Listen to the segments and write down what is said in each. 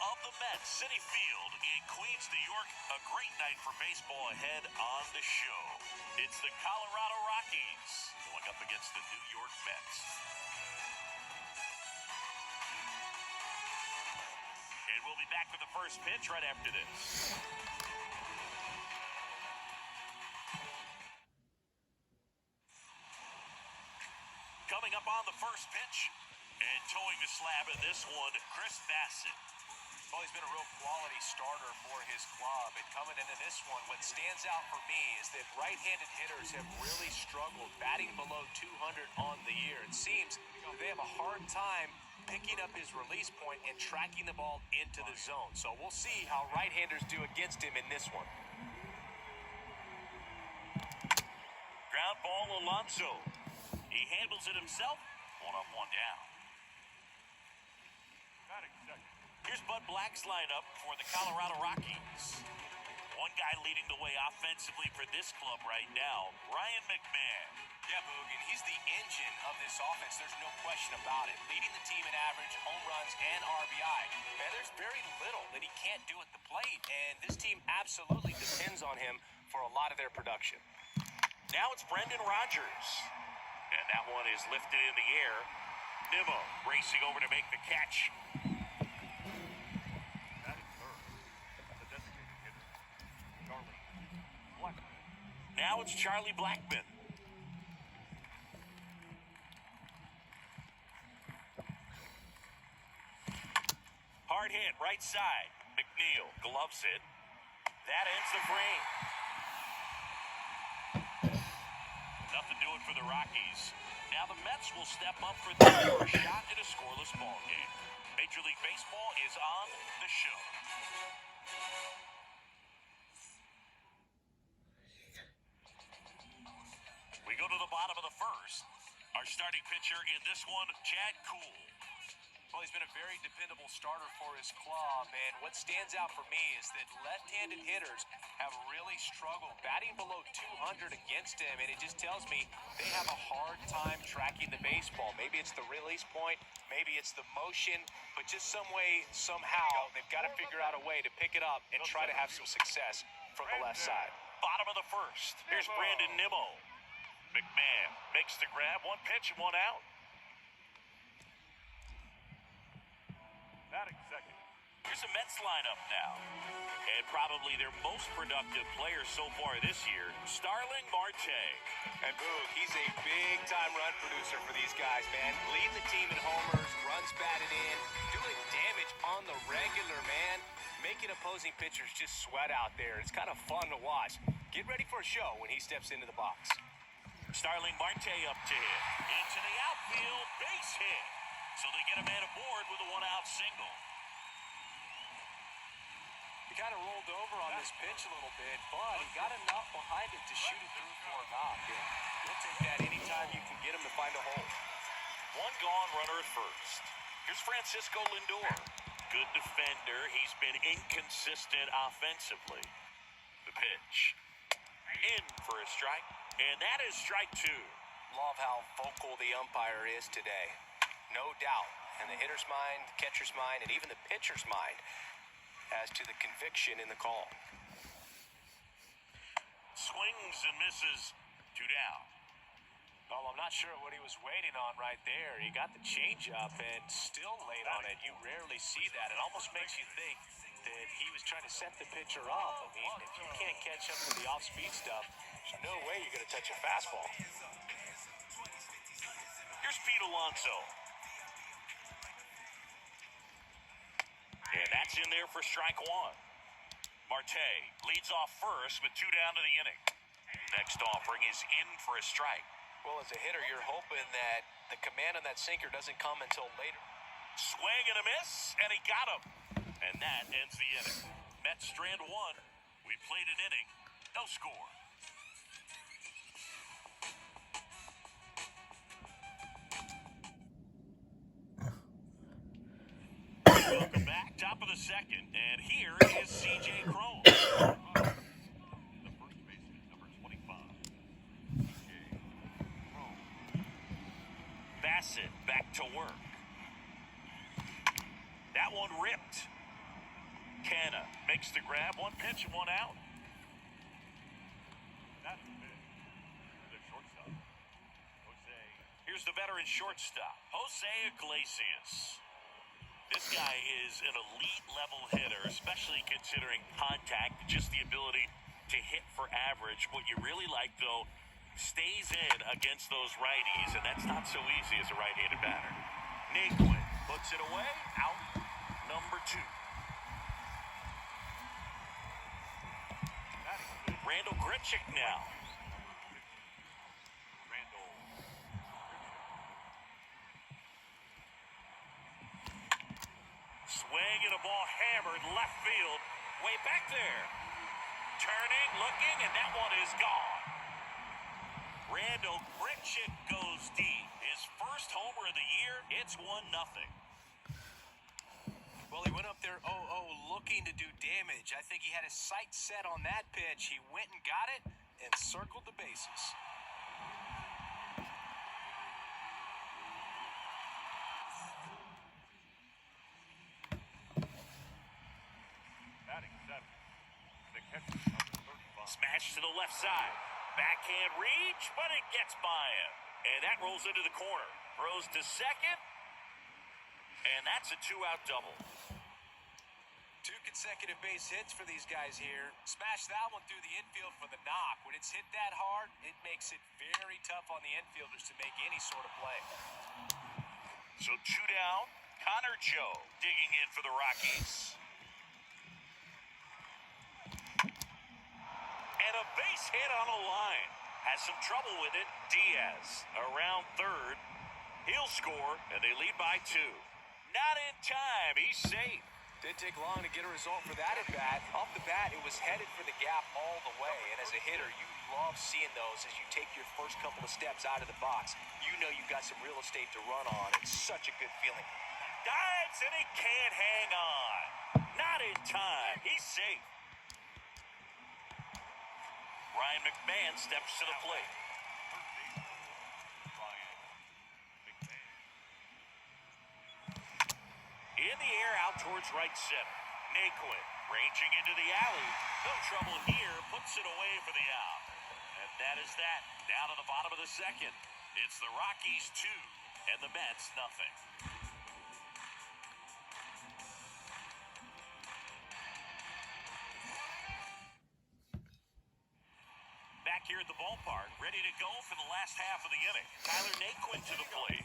of the Mets, Citi Field in Queens, New York. A great night for baseball ahead on the show. It's the Colorado Rockies going up against the New York Mets. And we'll be back with the first pitch right after this. Coming up on the first pitch, and towing the slab in this one, Chris Bassett. Well, he's been a real quality starter for his club. And coming into this one, what stands out for me is that right-handed hitters have really struggled, batting below 200 on the year. It seems that they have a hard time picking up his release point and tracking the ball into the zone. So we'll see how right-handers do against him in this one. Ground ball, Alonso. He handles it himself. One up, one down. Here's Bud Black's lineup for the Colorado Rockies. One guy leading the way offensively for this club right now, Ryan McMahon. Yeah, Boog, and he's the engine of this offense. There's no question about it. Leading the team in average, home runs, and RBI. Man, there's very little that he can't do at the plate, and this team absolutely depends on him for a lot of their production. Now it's Brendan Rodgers. And that one is lifted in the air. Nimmo racing over to make the catch. Now it's Charlie Blackmon. Hard hit, right side. McNeil gloves it. That ends the frame. Nothing doing for the Rockies. Now the Mets will step up for a shot at a scoreless ball game. Major League Baseball is on the show. We go to the bottom of the first. Our starting pitcher in this one, Chad Kuhl. Well, he's been a very dependable starter for his club, and what stands out for me is that left-handed hitters have really struggled, batting below 200 against him, and it just tells me they have a hard time tracking the baseball. Maybe it's the release point, maybe it's the motion, but just some way, somehow, they've got to figure out a way to pick it up and try to have some success from the left side. Bottom of the first. Here's Brandon Nimmo. McMahon makes the grab, one pitch and one out. Here's the Mets lineup now. And probably their most productive player so far this year, Starling Marte. And Boog, he's a big-time run producer for these guys, man. Leading the team in homers, runs batted in, doing damage on the regular, man. Making opposing pitchers just sweat out there. It's kind of fun to watch. Get ready for a show when he steps into the box. Starling Marte up to hit. Into the outfield, base hit. So they get a man aboard with a one-out single. He kind of rolled over on this pitch a little bit, but he got enough behind it to shoot it through for a knock. And you'll take that anytime you can get him to find a hole. One gone, runner at first. Here's Francisco Lindor. Good defender. He's been inconsistent offensively. The pitch. In for a strike. And that is strike two. Love how vocal the umpire is today. No doubt. In the hitter's mind, catcher's mind, and even the pitcher's mind as to the conviction in the call. Swings and misses. Two down. Well, I'm not sure what he was waiting on right there. He got the changeup and still late on it. You rarely see that. It almost makes you think that he was trying to set the pitcher up. I mean, if you can't catch up to the off-speed stuff, there's no way you're going to touch a fastball. Here's Pete Alonso. And that's in there for strike one. Marte leads off first with two down to the inning. Next offering is in for a strike. Well, as a hitter, you're hoping that the command on that sinker doesn't come until later. Swing and a miss, and he got him. And that ends the inning. Mets strand one. We played an inning. No score. Welcome back. Top of the second. And here is C.J. Cron. The first baseman, number 25. C.J. Cron. Bassett back to work. That one ripped. Canna makes the grab. One pitch and one out. Here's the veteran shortstop, Jose Iglesias. This guy is an elite level hitter, especially considering contact, just the ability to hit for average. What you really like, though, stays in against those righties, and that's not so easy as a right-handed batter. Naquin puts it away, out number 2. Randall Grichuk now. Swing and a ball hammered left field, way back there. Turning, looking, and that one is gone. Randall Grichuk goes deep. His first homer of the year. It's 1-0. Well, he went up there 0-0 looking to do damage. I think he had his sights set on that pitch. He went and got it and circled the bases. Smash to the left side. Backhand reach, but it gets by him. And that rolls into the corner. Throws to second. And that's a 2-out double. 2 consecutive base hits for these guys here. Smash that one through the infield for the knock. When it's hit that hard, it makes it very tough on the infielders to make any sort of play. So 2 down. Connor Joe digging in for the Rockies. And a base hit on a line. Has some trouble with it. Diaz around third. He'll score, and they lead by 2. Not in time. He's safe. Didn't take long to get a result for that at-bat. Off the bat, it was headed for the gap all the way. And as a hitter, you love seeing those as you take your first couple of steps out of the box. You know you've got some real estate to run on. It's such a good feeling. Dives, and he can't hang on. Not in time. He's safe. Ryan McMahon steps to the plate. In the air, out towards right center. Naquin ranging into the alley. No trouble here. Puts it away for the out. And that is that. Down to the bottom of the second. It's the Rockies 2 and the Mets nothing. Back here at the ballpark, ready to go for the last half of the inning. Tyler Naquin to the plate.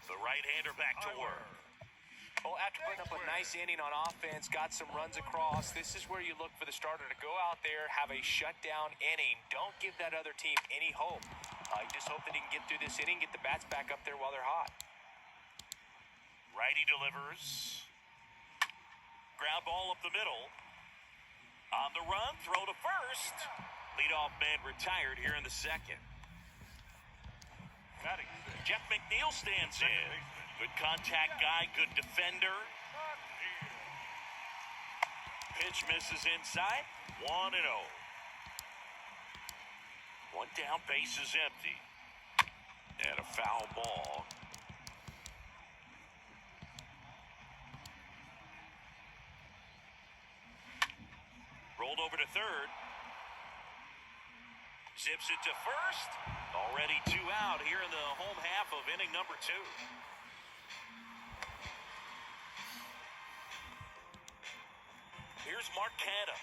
The right-hander back to work. Well, after putting up a nice inning on offense, got some runs across, this is where you look for the starter to go out there, have a shutdown inning. Don't give that other team any hope. You just hope that he can get through this inning, get the bats back up there while they're hot. Righty delivers. Ground ball up the middle. On the run, throw to first. Leadoff man retired here in the second. Jeff McNeil stands in. Good contact guy, good defender. Pitch misses inside. 1-0. One down, base is empty. And a foul ball. Rolled over to third. Zips it to first. Already 2 out here in the home half of inning number 2. Here's Mark Canna.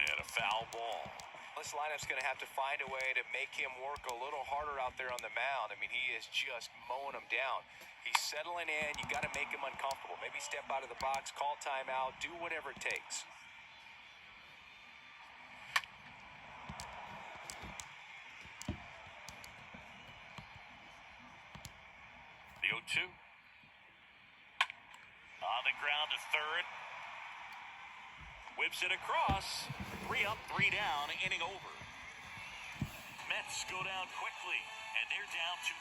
And a foul ball. This lineup's going to have to find a way to make him work a little harder out there on the mound. I mean, he is just mowing them down. He's settling in. You got to make him uncomfortable. Maybe step out of the box, call timeout, do whatever it takes. The 0-2. On the ground to third. Whips it across. 3 up, 3 down, inning over. Mets go down quickly, and they're down 2-0.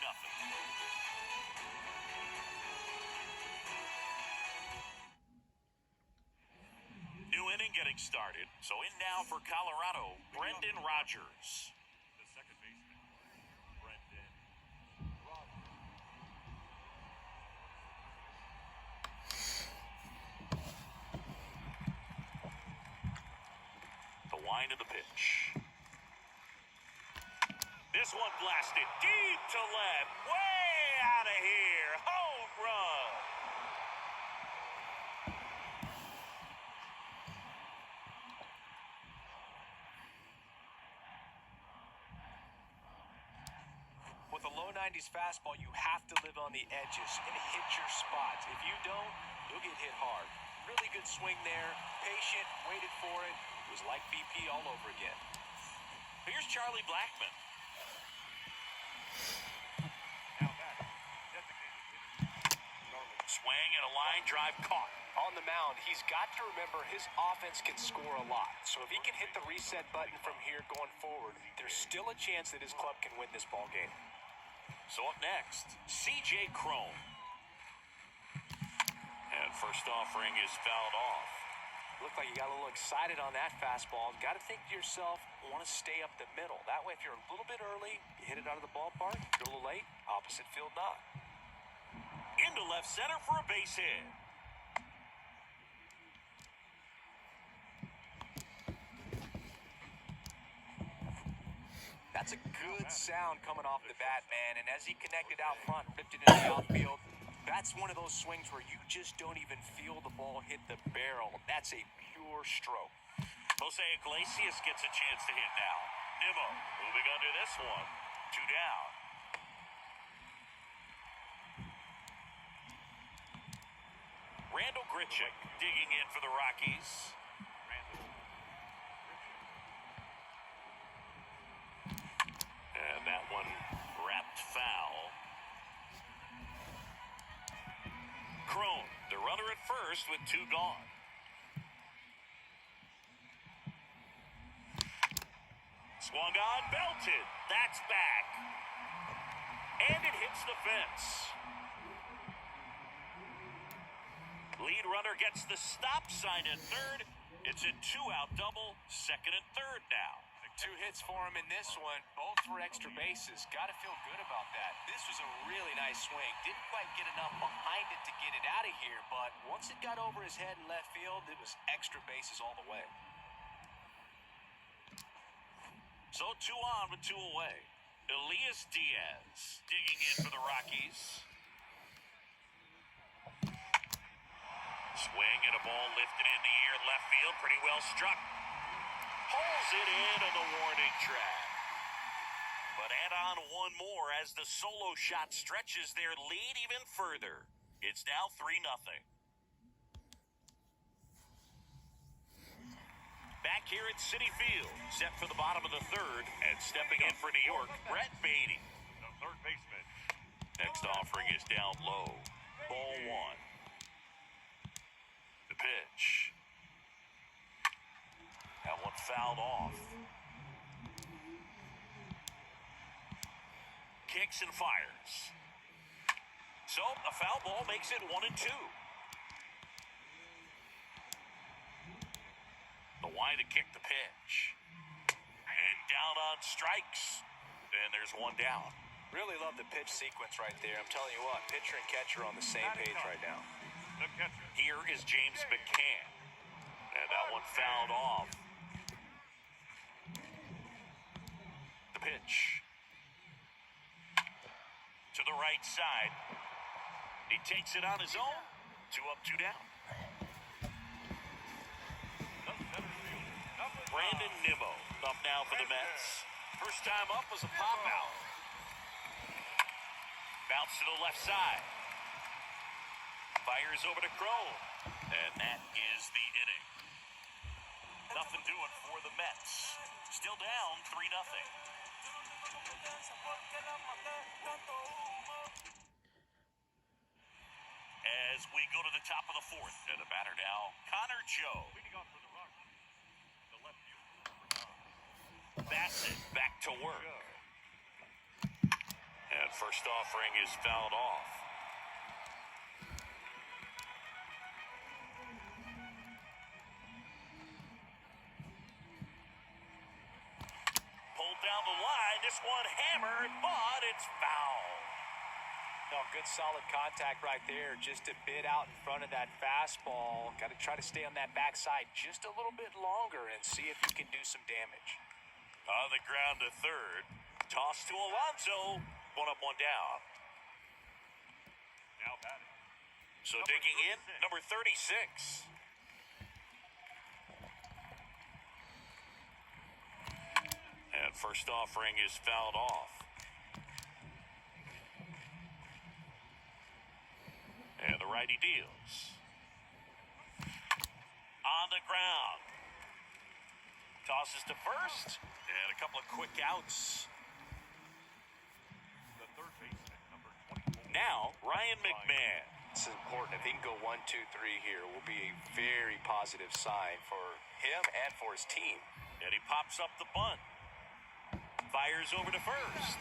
New inning getting started. So in now for Colorado, Brendan Rodgers. The second baseman, Brendan Rodgers. line of the pitch. This one blasted deep to left. Way out of here. Home run. With a low 90s fastball, you have to live on the edges and hit your spots. If you don't, you'll get hit hard. Really good swing there. Patient, waited for it. It was like BP all over again. Here's Charlie Blackmon. Swing and a line drive caught. On the mound, he's got to remember his offense can score a lot. So if he can hit the reset button from here going forward, there's still a chance that his club can win this ball game. So up next, C.J. Cron. And first offering is fouled off. Looked like you got a little excited on that fastball. Got to think to yourself, want to stay up the middle. That way, if you're a little bit early, you hit it out of the ballpark. If you're a little late, opposite field knock. Into left center for a base hit. That's a good sound coming off the bat, man. And as he connected out front, ripped it into the outfield, that's one of those swings where you just don't even feel the ball hit the barrel. That's a pure stroke. Jose Iglesias gets a chance to hit now. Nimmo moving under this one. 2 down. Randall Grichuk digging in for the Rockies. And that one wrapped foul. Cron, the runner at first with 2 gone. Swung on, belted. That's back. And it hits the fence. Lead runner gets the stop sign at third. It's a 2-out double, second and third now. 2 hits for him in this one, both for extra bases. Got to feel good about that. This was a really nice swing. Didn't quite get enough behind it to get it out of here, but once it got over his head in left field, it was extra bases all the way. So 2 on with 2 away. Elias Diaz digging in for the Rockies. Swing and a ball lifted in the air, left field, pretty well struck. Pulls it in on the warning track. But add on 1 more as the solo shot stretches their lead even further. It's now 3-0. Back here at Citi Field, set for the bottom of the third, and stepping in for New York, Brett Beatty. The third baseman. Next offering is down low. Ball 1. The pitch. That one fouled off. Kicks and fires. So a foul ball makes it 1-2. The wide to kick the pitch. And down on strikes. And there's 1 down. Really love the pitch sequence right there. I'm telling you what, pitcher and catcher on the same page right now. Here is James McCann. And that one fouled off. The pitch. To the right side. He takes it on his own. 2 up, 2 down. Brandon Nimmo up now for the Mets. First time up was a pop out. Bounce to the left side. Fires over to Cron. And that is the inning. Nothing doing for the Mets. Still down 3-0. As we go to the top of the 4th, and the batter now, Connor Joe. Bassett back to work. And first offering is fouled off. Pulled down the line. This one hammered, but it's foul. Oh, good solid contact right there. Just a bit out in front of that fastball. Got to try to stay on that backside just a little bit longer and see if you can do some damage. On the ground to third. Toss to Alonso. One up, one down. Now batting. So digging in, number 36. And first offering is fouled off. And the righty deals. On the ground. Tosses to first. And a couple of quick outs. The third baseman, number 24. Now, Ryan McMahon. This is important. If he can go 1, 2, 3 here, will be a very positive sign for him and for his team. And he pops up the bunt. Fires over to first.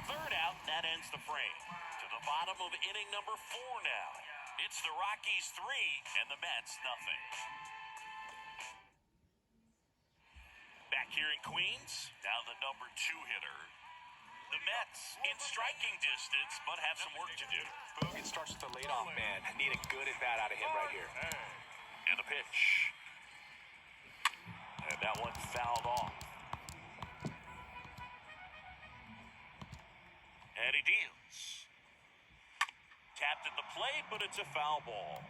Third out, that ends the frame. To the bottom of inning number 4 now. It's the Rockies 3 and the Mets nothing. Back here in Queens, now the number 2 hitter. The Mets in striking distance, but have some work to do. Boog, it starts with the leadoff man. Need a good at-bat out of him right here. And the pitch. And that one fouled off. And he deals. Tapped at the plate, but it's a foul ball.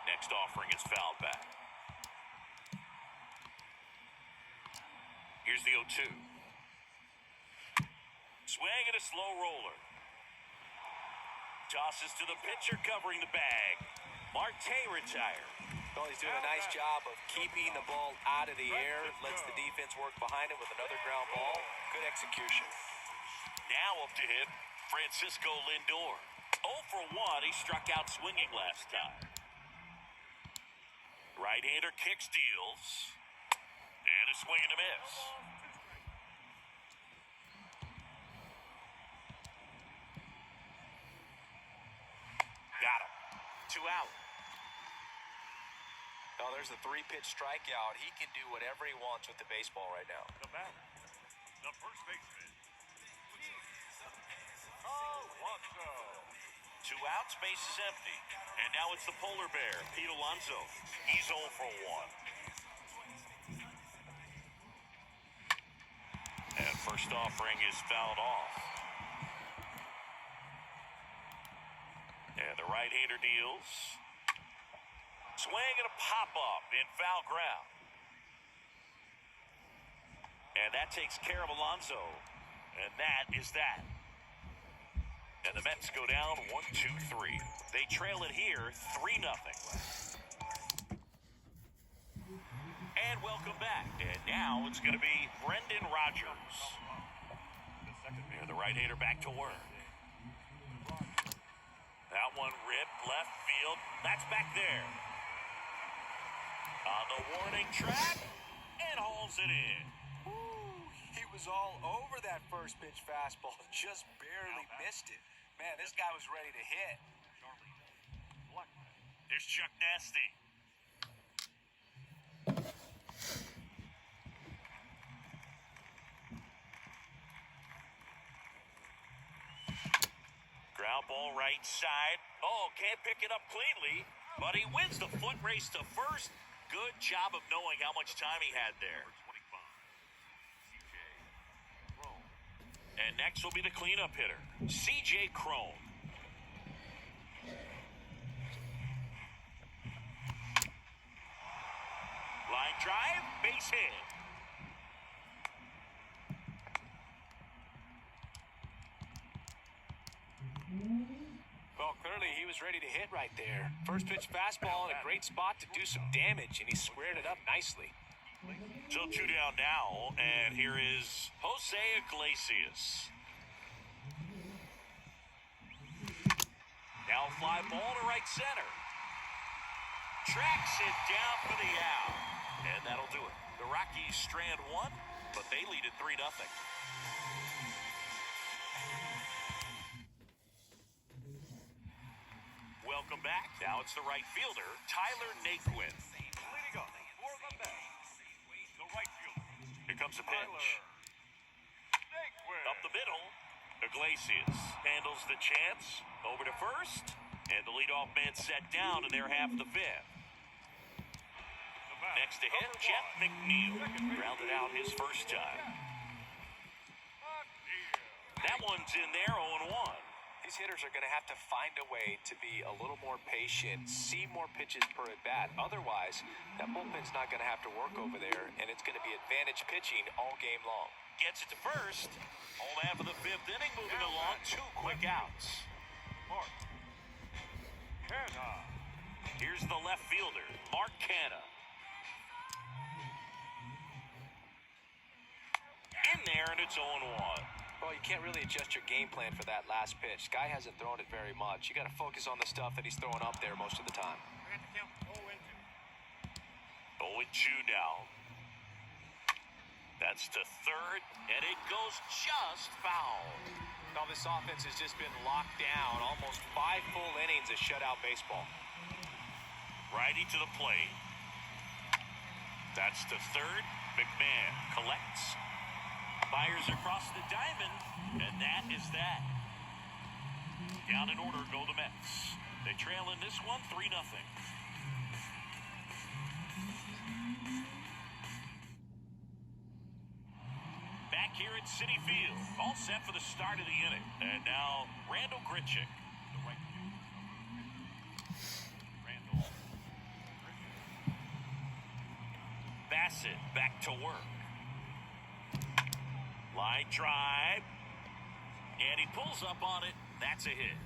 Next offering is fouled back. Here's the 0-2. Swing and a slow roller. Tosses to the pitcher covering the bag. Marte retired. Well, he's doing a nice job of keeping the ball out of the air. Lets the defense work behind it with another ground ball. Good execution. Now up to him, Francisco Lindor. 0 for 1, he struck out swinging last time. Right-hander kicks, deals. And a swing and a miss. Got him. 2 out. Oh, there's the 3-pitch strikeout. He can do whatever he wants with the baseball right now. The batter, the first baseman. Alonso. 2 outs, base is empty. And now it's the polar bear, Pete Alonso. He's 0 for 1. And first offering is fouled off. And the right-hander deals. Swing and a pop-up in foul ground. And that takes care of Alonso. And that is that. And the Mets go down 1-2-3. They trail it here 3-0. And welcome back. And now it's going to be Brendan Rodgers. And the right-hander back to work. That one ripped left field. That's back there. On the warning track. And hauls it in. Ooh, he was all over that first pitch fastball. Just barely missed it. Man, this guy was ready to hit. There's Chuck Nasty. Ground ball right side. Oh, can't pick it up cleanly, but he wins the foot race to first. Good job of knowing how much time he had there. And next will be the cleanup hitter, C.J. Cron. Line drive, base hit. Well, clearly he was ready to hit right there. First pitch fastball in a great spot to do some damage, and he squared it up nicely. So 2 down now, and here is Jose Iglesias. Now fly ball to right center. Tracks it down for the out. And that'll do it. The Rockies strand 1, but they lead at 3-0. Welcome back. Now it's the right fielder, Tyler Naquin. Leading off for the Mets. comes a pitch. Up the middle. Iglesias handles the chance. Over to first. And the leadoff man set down in their half of the fifth. Next to hit, Jeff McNeil. Grounded out his first time. That one's in there, 0-1. These hitters are going to have to find a way to be a little more patient, see more pitches per at-bat. Otherwise, that bullpen's not going to have to work over there, and it's going to be advantage pitching all game long. Gets it to first. Whole half of the fifth inning moving along. 2 quick outs. Here's the left fielder, Mark Canha. In there, and it's 0-1. Well, you can't really adjust your game plan for that last pitch. Guy hasn't thrown it very much. You got to focus on the stuff that he's throwing up there most of the time. 0-2 now. That's to third, and it goes just foul. Now, this offense has just been locked down. Almost 5 full innings of shutout baseball. Righty to the plate. That's to third. McMahon collects. Fires across the diamond, and that is that. Down in order go the Mets. They trail in this one 3-0. Back here at Citi Field, all set for the start of the inning. And now, Randall Grichuk. Bassett back to work. Line drive. And he pulls up on it. That's a hit.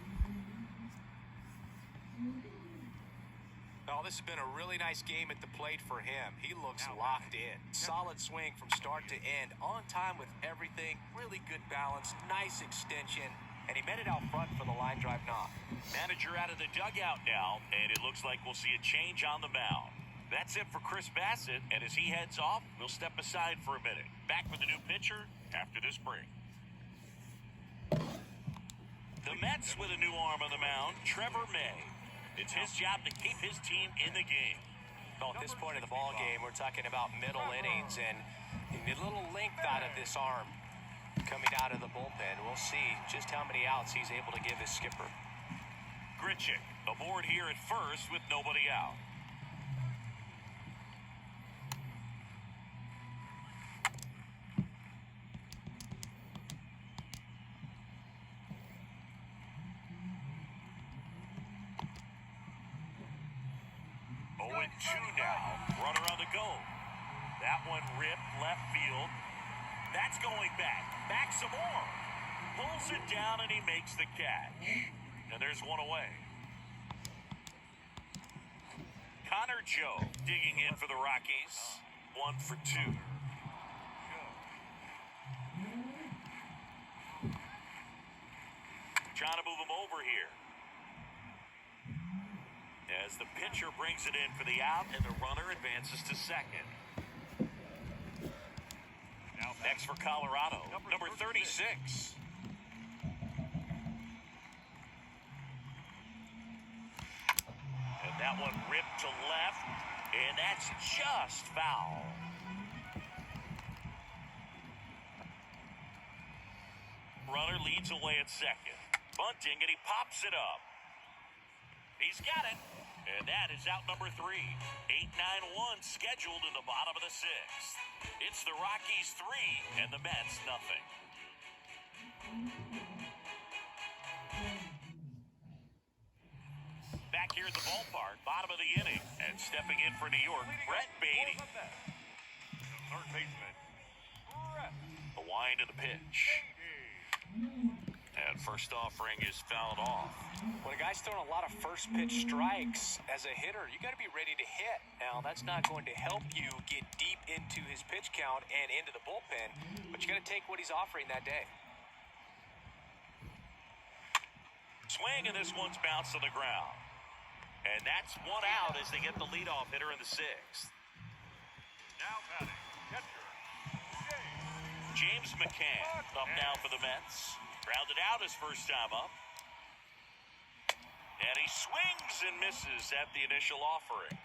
Oh, this has been a really nice game at the plate for him. He looks locked in. Solid swing from start to end. On time with everything. Really good balance. Nice extension. And he met it out front for the line drive knock. Manager out of the dugout now. And it looks like we'll see a change on the mound. That's it for Chris Bassett. And as he heads off, we'll step aside for a minute. Back with a new pitcher after this break. The Mets with a new arm on the mound, Trevor May. It's his job to keep his team in the game. Well, at this point in the ball game, we're talking about middle innings, and you need a little length out of this arm coming out of the bullpen. We'll see just how many outs he's able to give his skipper. Grichuk aboard here at first with nobody out. Now, runner on the go. That one ripped left field. That's going back. Back some more. Pulls it down and he makes the catch. And there's one away. Connor Joe digging in for the Rockies. 1 for 2. Trying to move him over here. As the pitcher brings it in for the out, and the runner advances to second. Now next for Colorado, number 36. And that one ripped to left, and that's just foul. Runner leads away at second. Bunting, and he pops it up. He's got it. And that is out number 3. 8-9-1 scheduled in the bottom of the 6th. It's the Rockies 3 and the Mets nothing. Back here at the ballpark, bottom of the inning, and stepping in for New York, Brett Beatty. Third baseman, Brett. The wind of the pitch. And first offering is fouled off. When a guy's throwing a lot of first pitch strikes as a hitter, you got to be ready to hit. Now, that's not going to help you get deep into his pitch count and into the bullpen, but you got to take what he's offering that day. Swing, and this one's bounced on the ground. And that's one out as they get the leadoff hitter in the 6th. Now batting, catcher, James McCann up now for the Mets. Grounded out his first time up. And he swings and misses at the initial offering.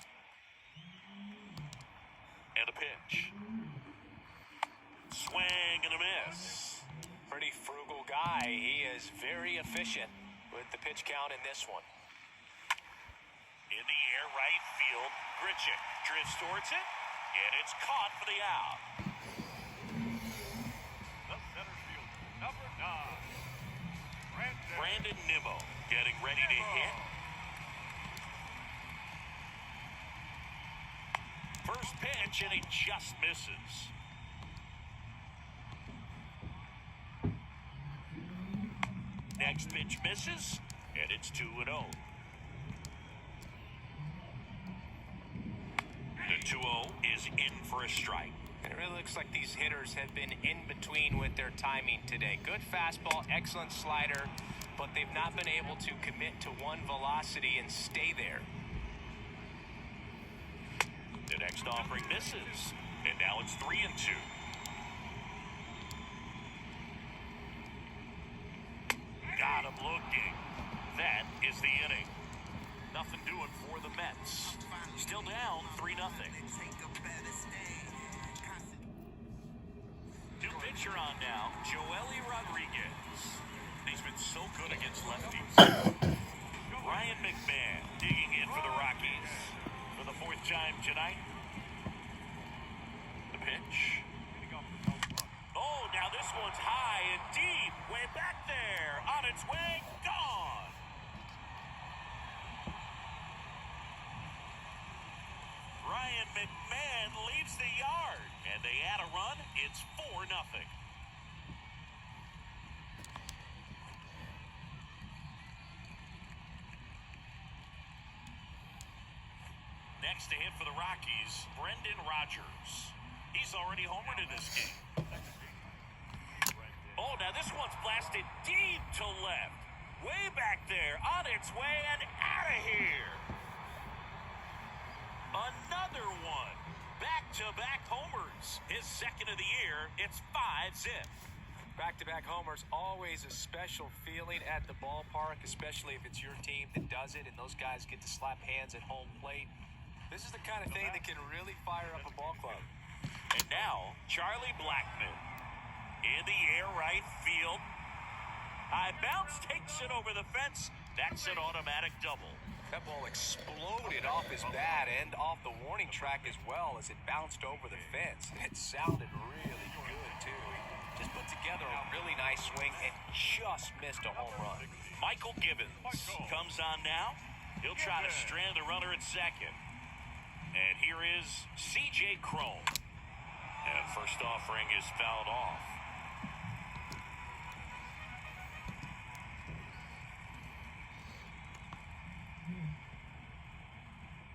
And a pitch. guy. He is very efficient with the pitch count in this one. In the air, right field. Grichuk drifts towards it, and it's caught for the out. The center field, number 9, Brandon Nimmo getting ready to hit. First pitch, and he just misses. Next pitch misses, and it's 2-0. The 2-0 is in for a strike. And it really looks like these hitters have been in between with their timing today. Good fastball, excellent slider, but they've not been able to commit to one velocity and stay there. The next offering misses, and now it's 3-2. Got him looking. That is the inning. Nothing doing for the Mets. Still down 3-0. New pitcher on now, Joely Rodriguez. He's been so good against lefties. Ryan McMahon digging in for the Rockies for the 4th time tonight. The pitch. Oh, now this one's high and deep. Way back there. On its way. Gone. Ryan McMahon leaves the yard. And they add a run. It's 4-0. Next to hit for the Rockies, Brendan Rodgers. He's already homered in this game. Oh, now this one's blasted deep to left. Way back there, on its way and out of here. Another one. Back-to-back homers. His second of the year. It's 5-0. Back-to-back homers, always a special feeling at the ballpark, especially if it's your team that does it and those guys get to slap hands at home plate. This is the kind of thing that can really fire up a ball club. And now, Charlie Blackmon. In the air, right field. High bounce, takes it over the fence. That's an automatic double. That ball exploded off his bat and off the warning track as well as it bounced over the fence. It sounded really good, too. Just put together a really nice swing and just missed a home run. Michael Gibbons comes on now. He'll try to strand the runner at second. And here is C.J. Cron. And first offering is fouled off.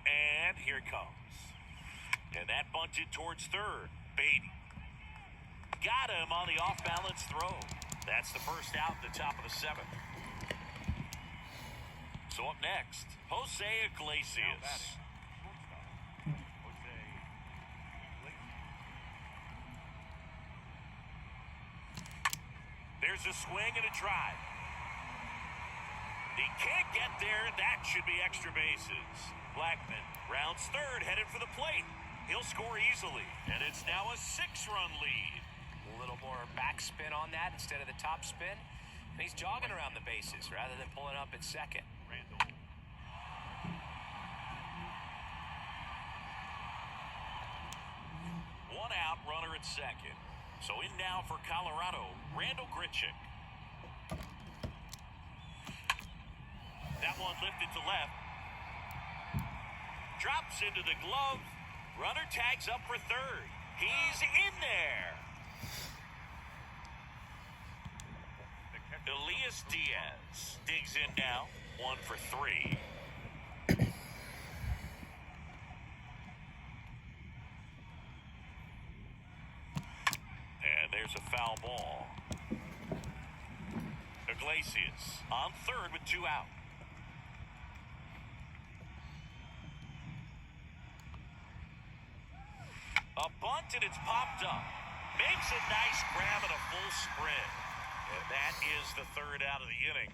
And here it comes. And that bunted towards third. Beatty. Got him on the off-balance throw. That's the first out at the top of the 7th. So up next, Jose Iglesias. There's a swing and a drive. He can't get there. That should be extra bases. Blackmon rounds third, headed for the plate. He'll score easily, and it's now a 6-run lead. A little more backspin on that instead of the top spin. And he's jogging around the bases rather than pulling up at second. One out, runner at second. So in now for Colorado, Randall Grichuk. That one lifted to left. Drops into the glove. Runner tags up for third. He's in there. Elias Diaz digs in now. 1 for 3. And there's a foul ball. Iglesias on third with 2 out. A bunt and it's popped up. Makes a nice grab and a full sprint. And that is the 3rd out of the inning.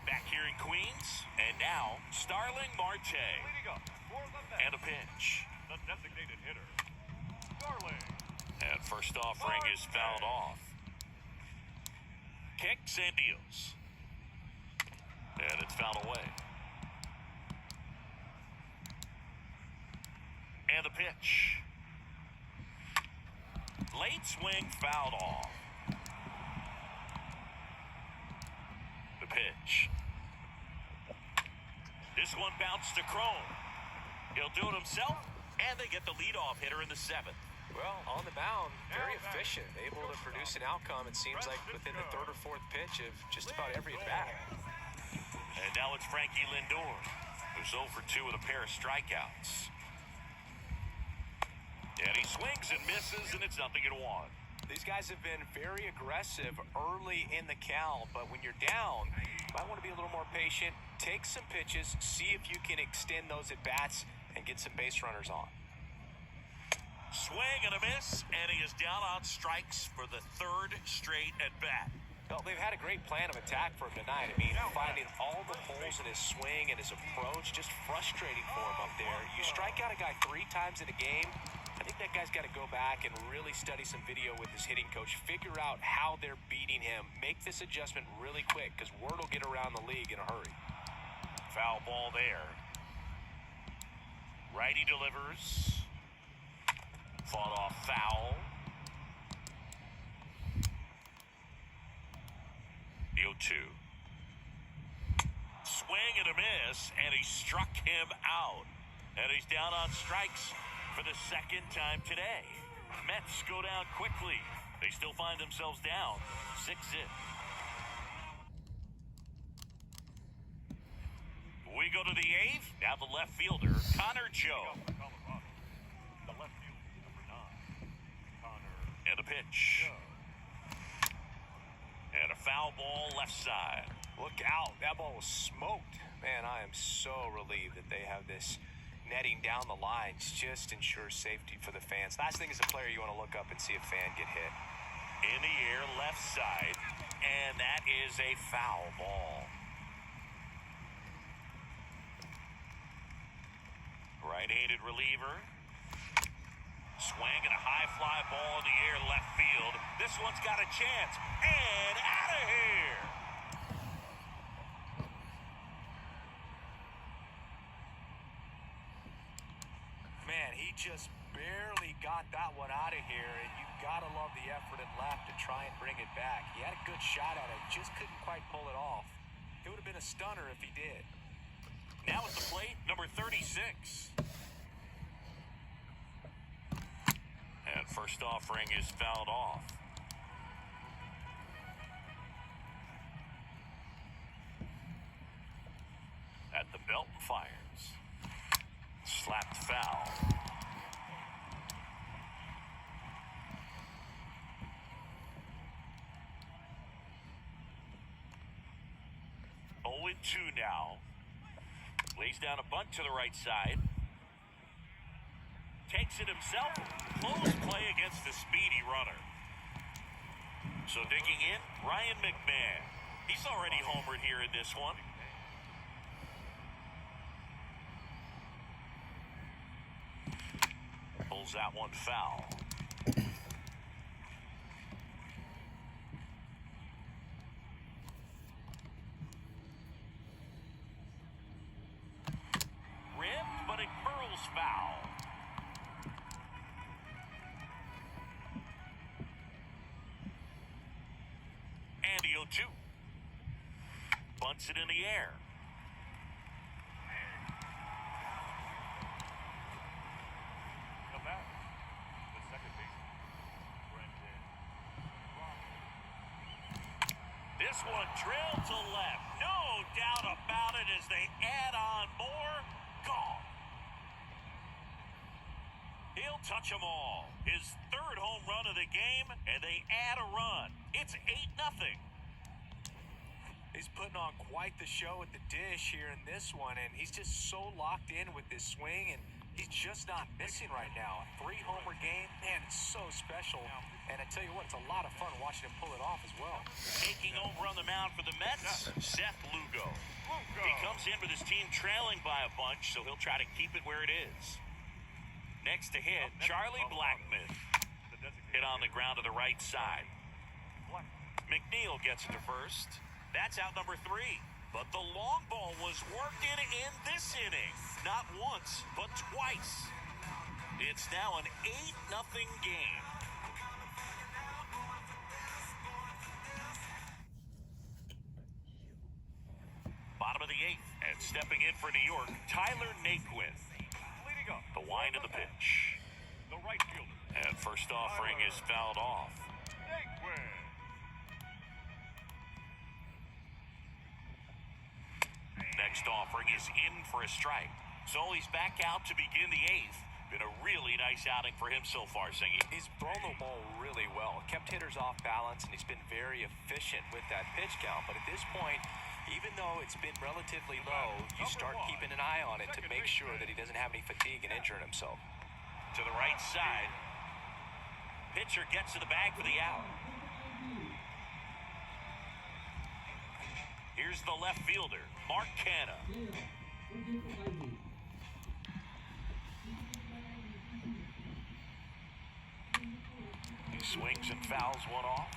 Back here in Queens. And now, Starling Marte. Leading up for the Mets, And a pitch. the designated hitter, And first offering is fouled off. Kicks and deals. And it's fouled away. And the pitch. Late swing fouled off. The pitch. This one bounced to Crone. He'll do it himself, and they get the leadoff hitter in the 7th. Well, on the mound, very efficient, able to produce an outcome, it seems like, within the 3rd or 4th pitch of just about every at-bat. And now it's Frankie Lindor, who's 0 for 2 with a pair of strikeouts. And he swings and misses, and it's 0-1. These guys have been very aggressive early in the count, but when you're down, you might want to be a little more patient, take some pitches, see if you can extend those at-bats and get some base runners on. Swing and a miss, and he is down on strikes for the 3rd straight at-bat. Well, they've had a great plan of attack for him tonight. I mean, finding all the holes in his swing and his approach, just frustrating for him up there. You strike out a guy 3 times in a game, I think that guy's got to go back and really study some video with his hitting coach, figure out how they're beating him, make this adjustment really quick, because word will get around the league in a hurry. Foul ball there. Righty delivers. Fought off foul. The 0-2. Swing and a miss, and he struck him out. And he's down on strikes for the 2nd time today. Mets go down quickly. They still find themselves down 6-0. We go to the 8th. Now the left fielder, Connor Joe. Colorado. The left fielder, number 9. Connor. And a pitch. And a foul ball left side. Look out. That ball was smoked. Man, I am so relieved that they have this netting down the lines. Just ensures safety for the fans. Last thing as a player, you want to look up and see a fan get hit. In the air, left side. And that is a foul ball. Right-handed reliever. Swing and a high fly ball in the air left field. This one's got a chance. And out of here. Man, he just barely got that one out of here, and you gotta love the effort in left to try and bring it back. He had a good shot at it, just couldn't quite pull it off. It would have been a stunner if he did. Now at the plate, number 36. And first offering is fouled off. At the belt and fires. Slapped foul. Oh and 2 now. Lays down a bunt to the right side. Takes it himself. Close play against the speedy runner. So digging in, Ryan McMahon. He's already homered here in this one. Pulls that one foul. Ripped, but it curls foul. And the 0-2. Bunts it in the air. The back. The second baseman. Brendan. This one drilled to left. No doubt about it as they add on more. Gone. He'll touch them all. His 3rd home run of the game, and they add a run. It's 8-0. He's putting on quite the show at the dish here in this one, and he's just so locked in with this swing, and he's just not missing right now. A 3-homer game, man, it's so special. And I tell you what, it's a lot of fun watching him pull it off as well. Taking over on the mound for the Mets, Seth Lugo. He comes in with his team trailing by a bunch, so he'll try to keep it where it is. Next to hit, Charlie Blackmon. Hit on the ground to the right side. McNeil gets it to first. That's out number 3. But the long ball was worked in this inning. Not once, but twice. It's now an 8-0 game. Bottom of the 8th, and stepping in for New York, Tyler Naquin. Leading up. The wind of the pitch. The right fielder. And first offering is fouled off. Naquin. Next offering is in for a strike. So he's back out to begin the 8th. Been a really nice outing for him so far, Singy. He's thrown the ball really well, kept hitters off balance, and he's been very efficient with that pitch count. But at this point, even though it's been relatively low, you start keeping an eye on it to make sure that he doesn't have any fatigue and injuring himself. To the right side. Pitcher gets to the bag for the out. Here's the left fielder, Mark Canha. He swings and fouls one off.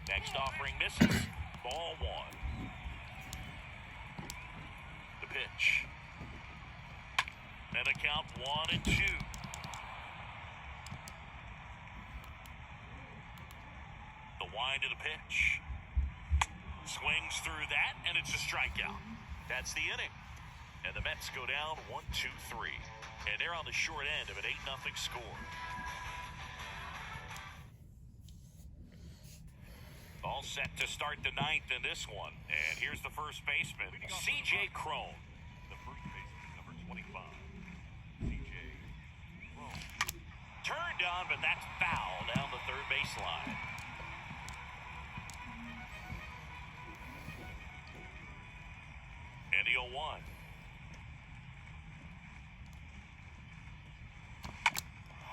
Next offering misses. Ball 1. The pitch. And a count 1-2. The wind of the pitch. Swings through that, and it's a strikeout. That's the inning. And the Mets go down 1-2-3. And they're on the short end of an 8-0 score. All set to start the 9th in this one. And here's the first baseman, C.J. Cron. The first baseman, number 25. C.J. Cron. Turned on, but that's foul down the third baseline. And the 0-1.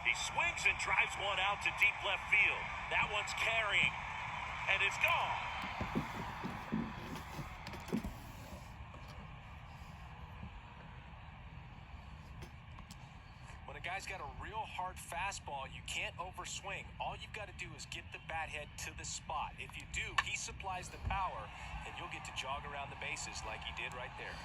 He swings and drives one out to deep left field. That one's carrying. And it's gone. When a guy's got a real hard fastball, you can't overswing. All you've got to do is get the bat head to the spot. If you do, he supplies the power, and you'll get to jog around the bases like he did right there.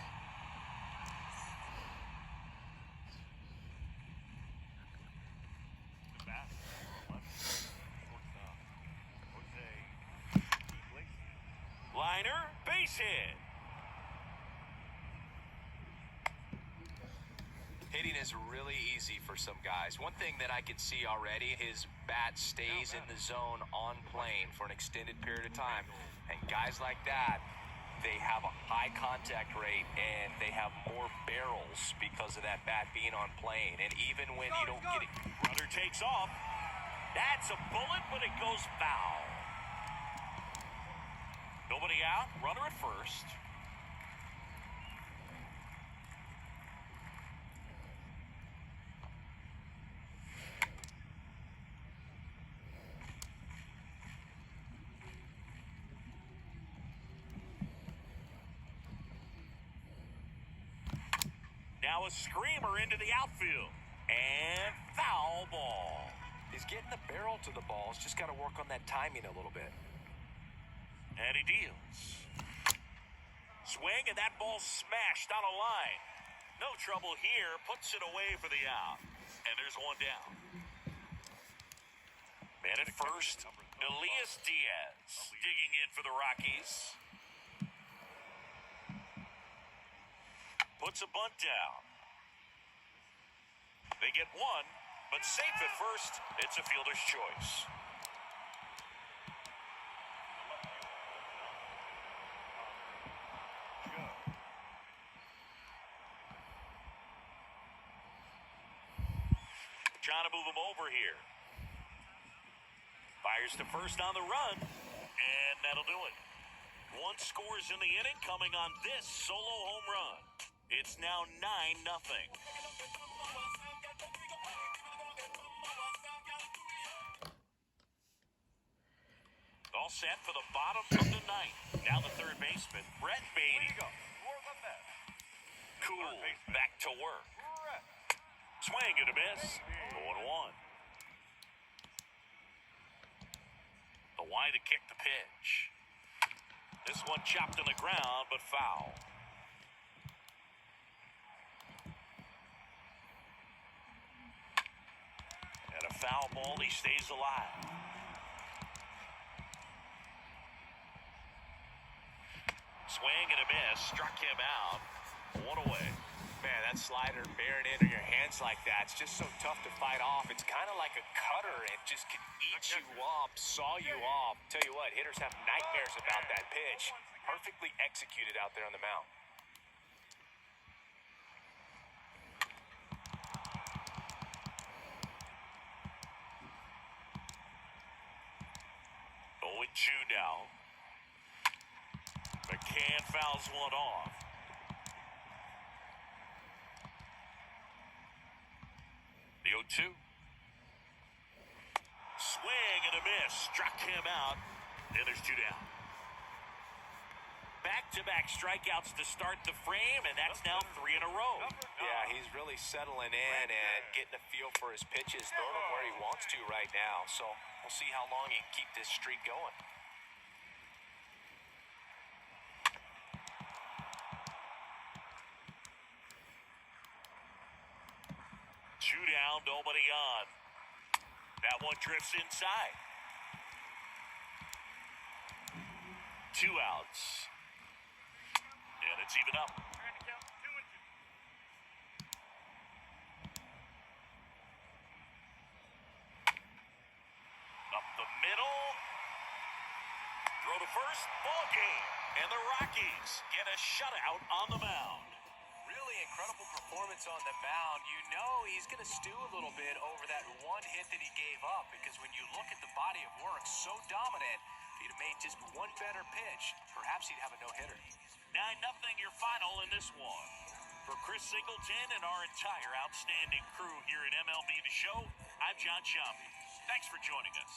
The bat. Liner, base hit. Hitting is really easy for some guys. One thing that I can see already, his bat stays in the zone on plane for an extended period of time. And guys like that, they have a high contact rate and they have more barrels because of that bat being on plane. And even when you don't get it. Runner takes off. That's a bullet, but it goes foul. Nobody out, runner at first. Now a screamer into the outfield. And foul ball. He's getting the barrel to the ball. He's just got to work on that timing a little bit. And he deals. Swing, and that ball smashed on a line. No trouble here. Puts it away for the out. And there's one down. Man at first, Elias Diaz digging in for the Rockies. Puts a bunt down. They get one, but safe at first. It's a fielder's choice. Trying to move him over here. Fires to first on the run, and that'll do it. One scores in the inning coming on this solo home run. It's now 9-0. All set for the bottom of the ninth. Now the third baseman, Brett Beatty. Cool, back to work. Swing and a miss. 0-1. The wide to kick the pitch. This one chopped on the ground, but foul. And a foul ball, he stays alive. Swing and a miss, struck him out. 1 away. Man, that slider bearing into your hands like that, it's just so tough to fight off. It's kind of like a cutter. It just can eat you up, saw you off. Tell you what, hitters have nightmares about that pitch. Perfectly executed out there on the mound. Oh, 0-2 now. McCann fouls one off. The 0-2. Swing and a miss. Struck him out. And there's 2 down. Back-to-back strikeouts to start the frame, and that's now 3 in a row. Yeah, he's really settling in and getting a feel for his pitches, throwing them where he wants to right now. So we'll see how long he can keep this streak going. Two down, nobody on. That one drifts inside. 2 outs. And it's even up. Up the middle. Throw to first. Ball game. And the Rockies get a shutout on the mound. Really incredible performance on the mound. You know he's going to stew a little bit over that one hit that he gave up, because when you look at the body of work, so dominant, if he'd have made just one better pitch, perhaps he'd have a no-hitter. 9-0 your final in this one. For Chris Singleton and our entire outstanding crew here at MLB The Show, I'm John Shambi. Thanks for joining us.